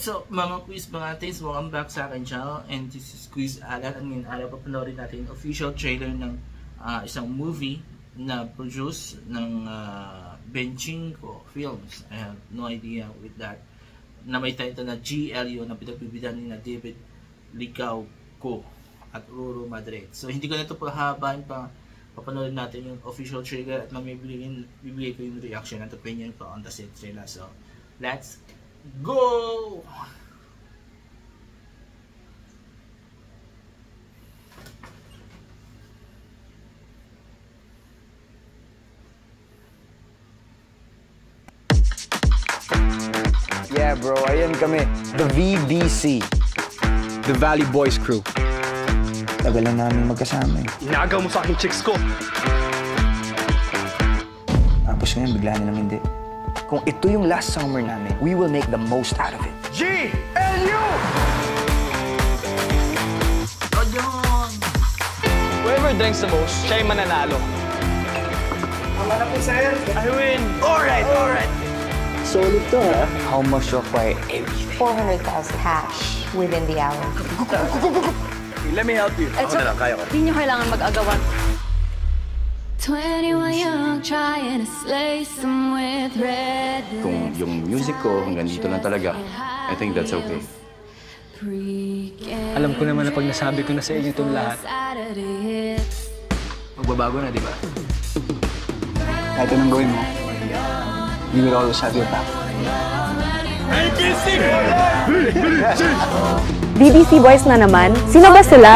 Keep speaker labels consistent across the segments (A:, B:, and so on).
A: What's up mga quiz mga things? Welcome back sa akin channel and this is Quiz Alan. At ngayon araw papanoorin natin official trailer ng isang movie na produce ng Benchinko Films. I have no idea with that. Na may title na GLU na pinagbibidan ni na David Ligauco at Ruru Madrid. So hindi ko na ito pahabain pa. Papanoorin natin yung official trailer at bibigay ko yung reaction at opinion ko on the said trailer. So let's go!
B: Yeah bro, ayan kami. The VBC.
C: The Valley Boys Crew.
B: Tagal na namin magkasama eh.
C: Inagaw mo sa aking chicks ko.
B: Tapos ngayon, bigla nilang hindi. Kung ito yung last summer namin, we will make the most out of it.
C: GLU!
D: Whoever drinks the most, siya yung mananalo.
C: Wala na po, sir.
D: I win!
B: Alright! Solid to, ha? How much to acquire everything?
E: 400,000 cash within the hour.
C: Let me help you. Ako na lang, kaya ko.
F: Hindi nyo kailangan mag-agawan.
G: 21 young, trying to slay some with red.
H: Kung yung music ko hanggang dito lang talaga, I think that's okay.
D: Alam ko naman na pag nasabi ko na sa inyo itong lahat,
C: Magbabago na, di ba?
B: Kahit anong gawin mo, you will always have your back.
F: BBC Boys na naman? Sino ba sila?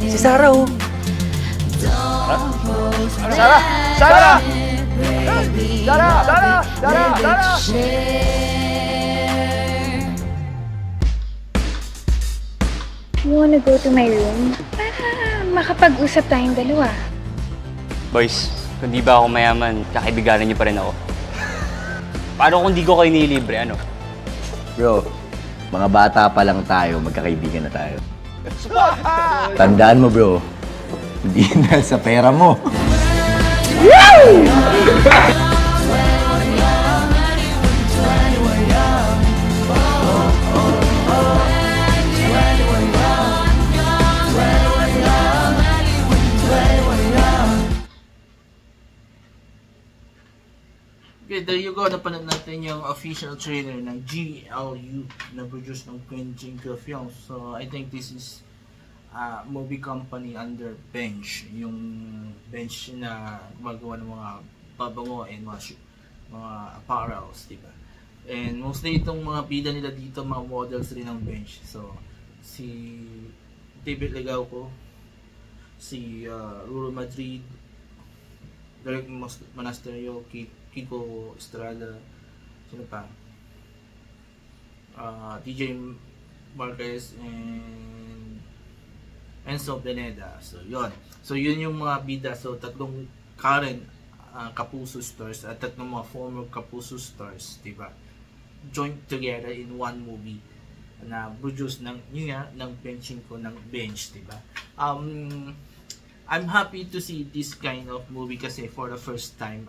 B: Si Sarah, oh.
C: Sarah! Sarah! Sarah! Sarah! Sarah! Sarah!
I: You wanna go to my room? Para makapag-usap tayong dalawa.
H: Boys, kung di ba ako mayaman, kakaibiganan niyo pa rin ako. Paano kung di ko kayo nilibre, ano?
J: Bro, mga bata pa lang tayo, magkakaibigan na tayo. Tandaan mo bro, hindi na sa pera mo.
A: Okay, there you go. Napanood natin yung official trailer ng GLU na produce ng Benchinko Films. So, I think this is a movie company under Bench. Yung Bench na gumagawa ng mga babango and mga apparels, diba? And mostly itong mga bida nila dito, mga models rin ng Bench. So, si David Ligauco, si Ruru Madrid, Derek Monasterio, Kiko Estrada, sino pa? DJ Marquez and Enzo Pineda. So yun. So yun yung mga bida. So tatlong current Kapuso stars at tatlong mga former Kapuso stars, diba? Joined together in one movie na produce ng yun nga, ng Benchinko ng Bench, diba? I'm happy to see this kind of movie kasi for the first time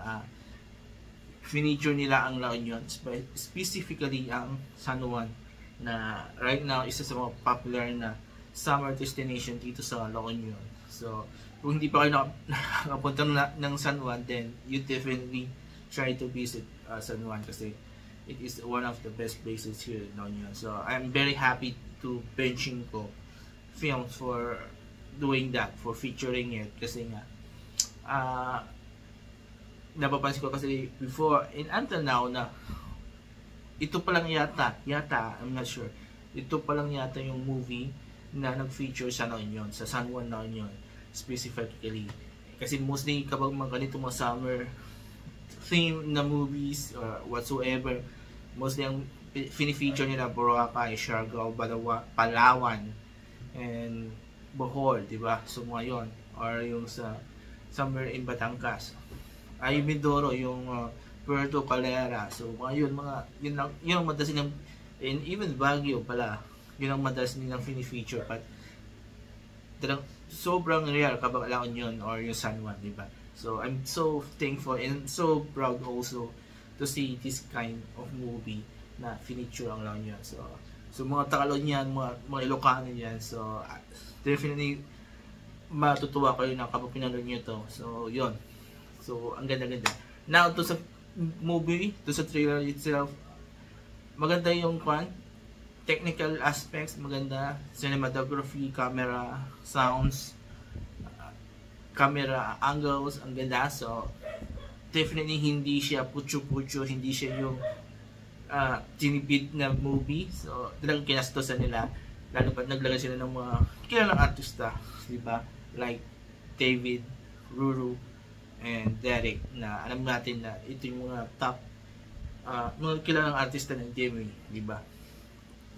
A: feature nila ang La Union, specifically ang San Juan na right now isa sa mga popular na summer destination dito sa La Union. So kung hindi pa kayo nakapunta ng San Juan, then you definitely try to visit San Juan kasi it is one of the best places here in La Union. So I'm very happy to Benchinko Films for doing that, for featuring it kasi nga napapansin ko kasi before and until now na ito pa lang yata I'm not sure, ito pa lang yata yung movie na nag-feature sa La Union, sa San Juan La Union specifically, kasi mostly kapag mga ganito mga summer theme na movies or whatsoever, mostly ang fini-feature nila Boracay, Siargao, Palawan and Bohol, diba? So ngayon, or yung sa somewhere in Batangas, ay Mindoro, yung Puerto Calera. So yun ang madalas nilang, and even Baguio pala, yun ang madalas nilang fini-feature. But sobrang rare kapag La Union or yung San Juan, diba? So I'm so thankful and so proud also to see this kind of movie na feature ang lang yun. So mga Tagalog yan, mga Ilocano yan. So definitely matutuwa kayo na kapag pinanood nyo to. So yun. So ang ganda-ganda. Now to sa movie, to sa trailer itself, maganda yung technical aspects, maganda, cinematography, camera, sounds, camera angles, ang ganda. So definitely hindi siya putyo-putyo, hindi siya yung tinipid na movie. So talagang kinastosan nila, lalo pa naglagay sila ng mga kilalang artista, diba? Like David, Ruru, and Derek, na alam natin na ito yung mga top mga kilalang artista ng DMA, diba?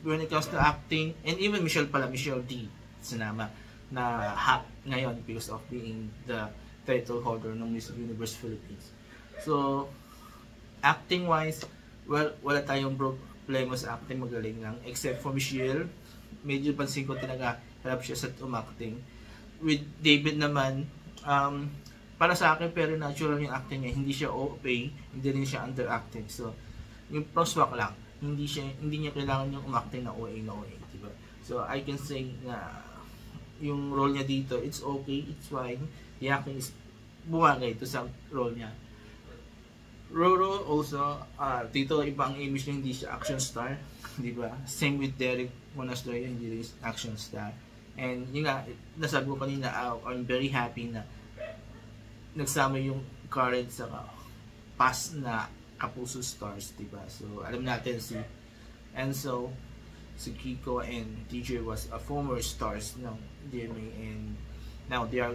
A: When it comes to acting, and even Michelle D sinama na ngayon because of being the title holder ng Miss Universe Philippines. So acting wise, well, wala tayong problema sa acting, magaling lang, except for Michelle. Medyo pansin ko talaga harap siya sa umacting. With David naman, para sa akin, pero natural yung acting niya, hindi siya OP, hindi rin siya underacting. So yung proswak lang, hindi niya kailangan yung umacting na OA, diba? So I can say na yung role niya dito, it's okay, it's fine. The acting is bumagay ito sa role niya. Roro also, dito ibang image niya, hindi siya action star, diba? Same with Derek Monasterio, hindi rin action star. And yun nga, nasabi ko kanina, I'm very happy na nagsama yung current sa past na Kapuso stars, diba? So alam natin si Enzo, si Kiko, and DJ was a former stars ng DMA, and now they are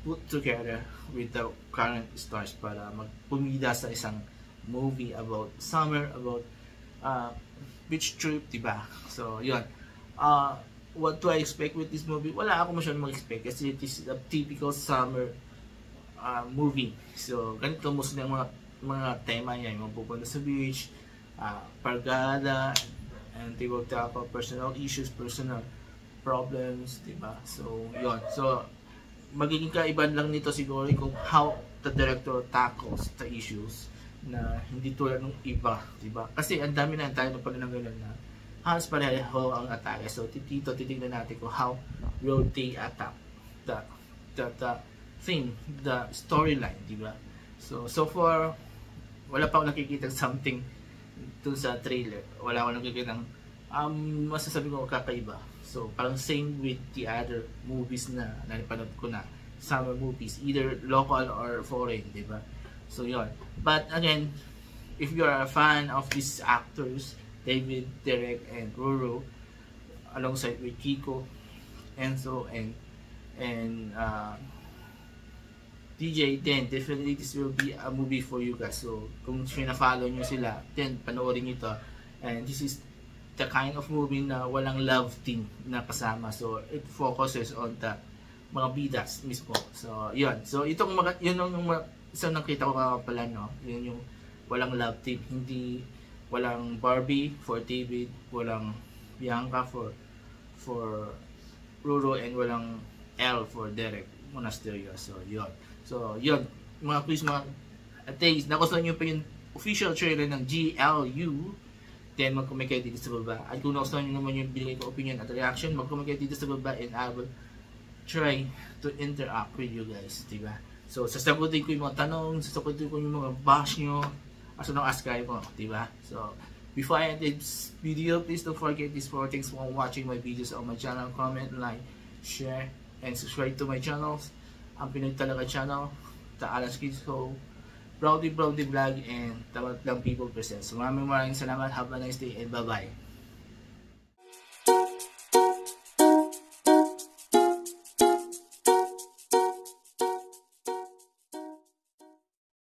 A: put together with the current stars para magpumida sa isang movie about summer, about beach trip, diba? So yun, what do I expect with this movie? Wala ako masyadong mag-expect kasi it is a typical summer movie. So ganito mostly ang mga tema niya, yung pupunta sa beach, pargada, and they will talk about personal issues, personal problems, diba? So yun, so magiging kaibahan lang nito siguro kung how the director tackles the issues na hindi tulad ng iba, diba? Kasi ang dami na tayo pala ng gano'n na halos pareho ang atake. So dito titignan natin kung how will they attack the theme, the storyline, diba? So far wala pa akong nakikita something dun sa trailer. Wala akong nakikita ng masasabi ko kakaiba. So parang same with the other movies na napanood ko na, summer movies, either local or foreign, diba? So yun. But again, if you are a fan of these actors, David, Derek, and Roro, alongside with Kiko, Enzo, and DJ, then definitely this will be a movie for you guys. So kung sina-follow nyo sila, then panoorin nyo to. And this is the kind of movie na walang love team na kasama. So it focuses on the mga bidas mismo. So yun. So itong yun yung isang nakita ko pala, no? Yun yung walang love team. Hindi, walang Barbie for David, walang Bianca for Roro, and walang L for Derek Monasterio. So yun. So yun, mga please, mga atheist, nakustuhan nyo pa yung official trailer ng GLU, then mag-comment kayo dito sa baba. At kung nakustuhan nyo naman yung binigay ko opinion at reaction, mag-comment kayo dito sa baba, and I will try to interact with you guys, diba? So sasagutin ko yung mga tanong, sasagutin ko yung mga bash nyo, as long as kaya ko, diba? So before I end this video, please don't forget these 4 things while watching my videos on my channel. Comment, like, share, and subscribe to my channels. Ang Pinoy Talaga channel, The Alas Kids Show, Proudly Vlog, and Tawag Lang People Presents. Maraming salamat. Have a nice day and bye-bye.